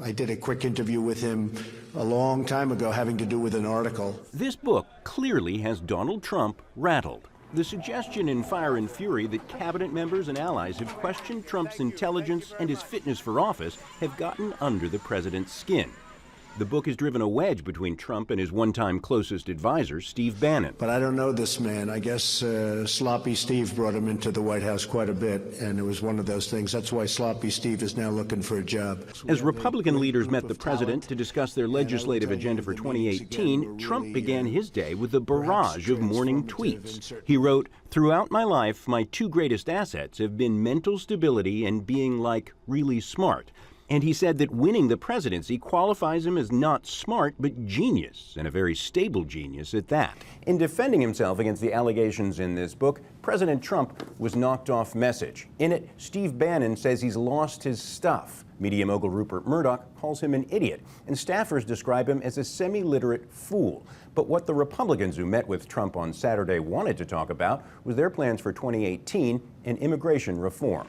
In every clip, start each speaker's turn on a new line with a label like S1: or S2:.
S1: I did a quick interview with him a long time ago having to do with an article.
S2: This book clearly has Donald Trump rattled. The suggestion in Fire and Fury that cabinet members and allies have questioned Trump's intelligence and his fitness for office have gotten under the president's skin. The book has driven a wedge between Trump and his one-time closest advisor, Steve Bannon.
S1: But I don't know this man. I guess Sloppy Steve brought him into the White House quite a bit, and it was one of those things. That's why Sloppy Steve is now looking for a job.
S2: As Republican leaders met the president to discuss their legislative agenda for 2018, Trump began his day with a barrage of morning tweets. He wrote, "Throughout my life, my two greatest assets have been mental stability and being, like, really smart." And he said that winning the presidency qualifies him as not smart, but genius, and a very stable genius at that. In defending himself against the allegations in this book, President Trump was knocked off message. In it, Steve Bannon says he's lost his stuff. Media mogul Rupert Murdoch calls him an idiot, and staffers describe him as a semi-literate fool. But what the Republicans who met with Trump on Saturday wanted to talk about was their plans for 2018 and immigration reform.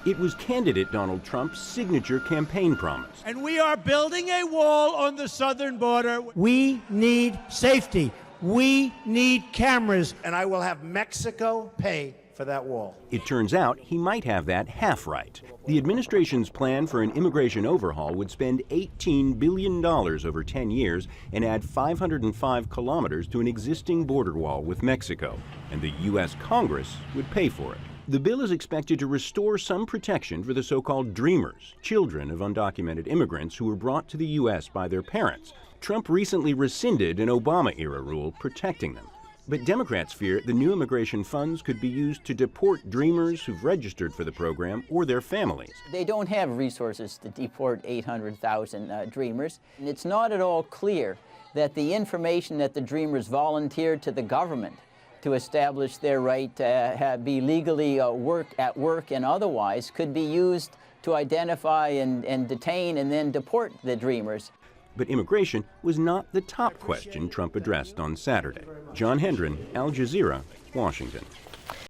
S2: It was candidate Donald Trump's signature campaign promise.
S3: And we are building a wall on the southern border.
S4: We need safety. We need cameras.
S1: And I will have Mexico pay for that wall.
S2: It turns out he might have that half right. The administration's plan for an immigration overhaul would spend $18 billion over 10 years and add 505 kilometers to an existing border wall with Mexico. And the U.S. Congress would pay for it. The bill is expected to restore some protection for the so-called dreamers, children of undocumented immigrants who were brought to the U.S. by their parents. Trump recently rescinded an Obama-era rule protecting them. But Democrats fear the new immigration funds could be used to deport dreamers who've registered for the program or their families.
S5: They don't have resources to deport 800,000 dreamers. And it's not at all clear that the information that the dreamers volunteered to the government to establish their right to be legally at work and otherwise could be used to identify and detain and then deport the dreamers.
S2: But immigration was not the top question Trump addressed on Saturday. John Hendren, Al Jazeera, Washington.